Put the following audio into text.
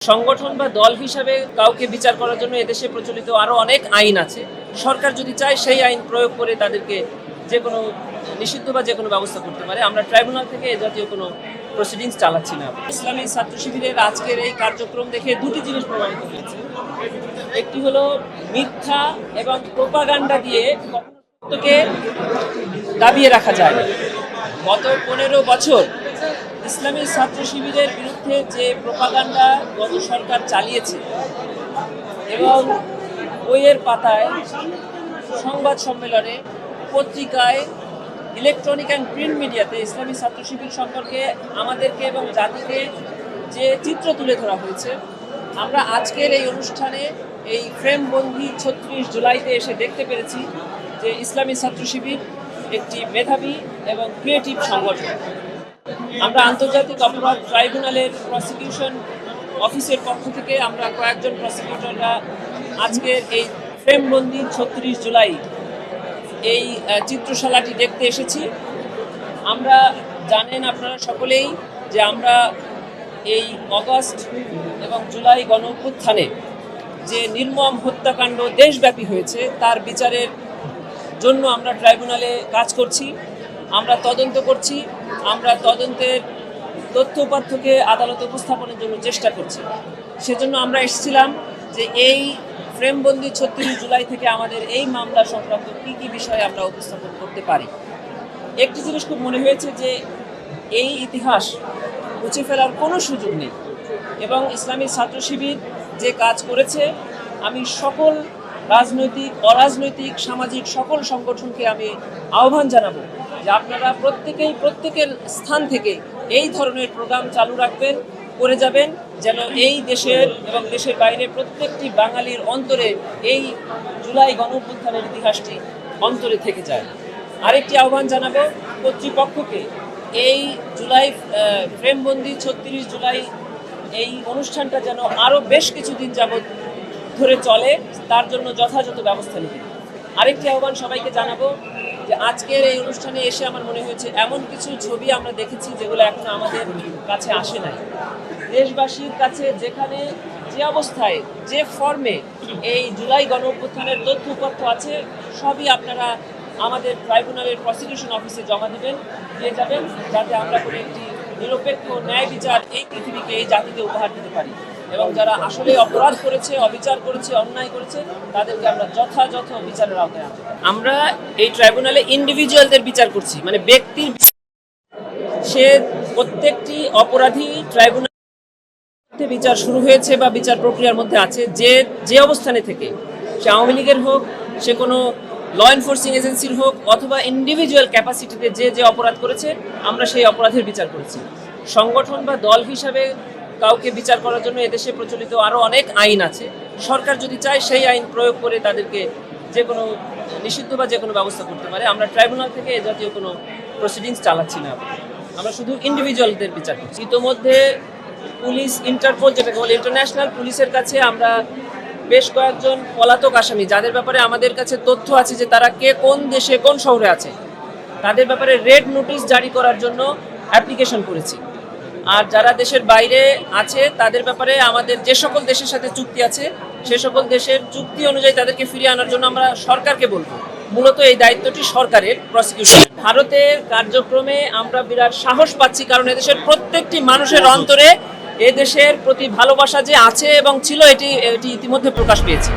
সংগঠন বা দল হিসাবে কাউকে বিচার করার জন্য এদেশে প্রচলিত আরো অনেক আইন আছে। সরকার যদি চায় সেই আইন প্রয়োগ করে তাদেরকে যে কোনো নিষিদ্ধ বা যে কোনো ব্যবস্থা করতে পারে। আমরা ট্রাইব্যুনাল থেকে এ জাতীয় কোনো প্রসিডিংস চালাচ্ছি না। ইসলামী ছাত্র শিবিরের আজকের এই কার্যক্রম দেখে দুটি জিনিস প্রমাণিত হয়েছে। একটি হলো মিথ্যা এবং প্রোপাগান্ডা দিয়ে কখনোকে দাবিয়ে রাখা যায় না। গত 15 বছর ইসলামী ছাত্র শিবিরের বিরুদ্ধে যে প্রোপাগান্ডা গত সরকার চালিয়েছে এবং বইয়ের পাতায়, সংবাদ সম্মেলনে, পত্রিকায়, ইলেকট্রনিক অ্যান্ড প্রিন্ট মিডিয়াতে ইসলামী ছাত্র শিবির সম্পর্কে আমাদেরকে এবং জাতিকে যে চিত্র তুলে ধরা হয়েছে, আমরা আজকের এই অনুষ্ঠানে এই ফ্রেমবন্দি 36 জুলাইতে এসে দেখতে পেরেছি যে ইসলামী ছাত্র শিবির একটি মেধাবী এবং ক্রিয়েটিভ সংগঠন। আমরা আন্তর্জাতিক অপরাধ ট্রাইব্যুনালের প্রসিকিউশন অফিসের পক্ষ থেকে আমরা কয়েকজন প্রসিকিউটররা আজকের এই ফ্রেমবন্দি 36 জুলাই এই চিত্রশালাটি দেখতে এসেছি। আমরা জানেন আপনারা সকলেই যে আমরা এই অগস্ট এবং জুলাই গণ অভ্যুত্থানে যে নির্মম হত্যাকাণ্ড দেশব্যাপী হয়েছে তার বিচারের জন্য আমরা ট্রাইব্যুনালে কাজ করছি, আমরা তদন্ত করছি, আমরা তদন্তের তথ্য উপাত্তকে আদালতে উপস্থাপনের জন্য চেষ্টা করছি। সেজন্য আমরা এসেছিলাম যে এই ফ্রেমবন্দি 36 জুলাই থেকে আমাদের এই মামলা সংক্রান্ত কী কী বিষয়ে আমরা উপস্থাপন করতে পারি। একটি জিনিস খুব মনে হয়েছে যে এই ইতিহাস মুছে ফেলার কোনো সুযোগ নেই এবং ইসলামী ছাত্র শিবির যে কাজ করেছে, আমি সকল রাজনৈতিক, অরাজনৈতিক, সামাজিক সকল সংগঠনকে আমি আহ্বান জানাবো যে আপনারা প্রত্যেকের স্থান থেকে এই ধরনের প্রোগ্রাম চালু রাখবেন, করে যাবেন, যেন এই দেশের এবং দেশের বাইরে প্রত্যেকটি বাঙালির অন্তরে এই জুলাই গণঅভ্যুত্থানের ইতিহাসটি অন্তরে থেকে যায়। আরেকটি আহ্বান জানাবো কর্তৃপক্ষকে, এই জুলাই ফ্রেমবন্দি 36 জুলাই এই অনুষ্ঠানটা যেন আরও বেশ কিছুদিন যাবৎ ধরে চলে, তার জন্য যথাযথ ব্যবস্থা নেবে। আরেকটি আহ্বান সবাইকে জানাবো যে আজকের এই অনুষ্ঠানে এসে আমার মনে হয়েছে এমন কিছু ছবি আমরা দেখেছি যেগুলো এখন আমাদের কাছে আসে নাই। দেশবাসীর কাছে যেখানে যে অবস্থায়, যে ফর্মে এই জুলাই গণ অভ্যুত্থানের তথ্য উপাত্ত আছে, সবই আপনারা আমাদের ট্রাইব্যুনালের প্রসিকিউশন অফিসে জমা দিয়ে যাবেন, যাতে আমরা কোনো একটি নিরপেক্ষ ন্যায় বিচার এই পৃথিবীকে, এই জাতিকে উপহার দিতে পারি এবং যারা আসলে অপরাধ করেছে, অবিচার করেছে, অন্যায় করেছে, তাদেরকে আমরা যথাযথ বিচারের আওতায় আনবো। আমরা এই ট্রাইব্যুনালে ইন্ডিভিজুয়ালদের বিচার করছি, মানে ব্যক্তির, সে প্রত্যেকটি অপরাধী ট্রাইব্যুনাল বিচার শুরু হয়েছে বা বিচার প্রক্রিয়ার মধ্যে আছে, যে অবস্থানে থেকে, সে আওয়ামী লীগের হোক, সে কোনো ল এনফোর্সিং এজেন্সির হোক, অথবা ইন্ডিভিজুয়াল ক্যাপাসিটিতে যে অপরাধ করেছে, আমরা সেই অপরাধের বিচার করেছি। সংগঠন বা দল হিসাবে কাউকে বিচার করার জন্য এদেশে প্রচলিত আরও অনেক আইন আছে। সরকার যদি চায় সেই আইন প্রয়োগ করে তাদেরকে যে কোনো নিষিদ্ধ বা যে কোনো ব্যবস্থা করতে পারে। আমরা ট্রাইব্যুনাল থেকে এ জাতীয় কোনো প্রসিডিংস চালাচ্ছি না, আমরা শুধু ইন্ডিভিজুয়ালদের বিচার করছি। ইতোমধ্যে পুলিশ, ইন্টারপোল যেটাকে বলে, ইন্টারন্যাশনাল পুলিশের কাছে আমরা বেশ কয়েকজন পলাতক আসামি, যাদের ব্যাপারে আমাদের কাছে তথ্য আছে যে তারা কে কোন দেশে কোন শহরে আছে, তাদের ব্যাপারে রেড নোটিশ জারি করার জন্য অ্যাপ্লিকেশন করেছি। আর যারা দেশের বাইরে আছে তাদের ব্যাপারে আমাদের যে সকল দেশের সাথে চুক্তি আছে, সে সকল দেশের চুক্তি অনুযায়ী তাদেরকে ফিরিয়ে আনার জন্য আমরা সরকারকে বলবো। মূলত এই দায়িত্বটি সরকারের, প্রসিকিউশন। ভারতের কার্যক্রমে আমরা বিরাট সাহস পাচ্ছি, কারণ এদেশের প্রত্যেকটি মানুষের অন্তরে এদেশের প্রতি ভালোবাসা যে আছে এবং ছিল, এটি ইতিমধ্যে প্রকাশ পেয়েছে।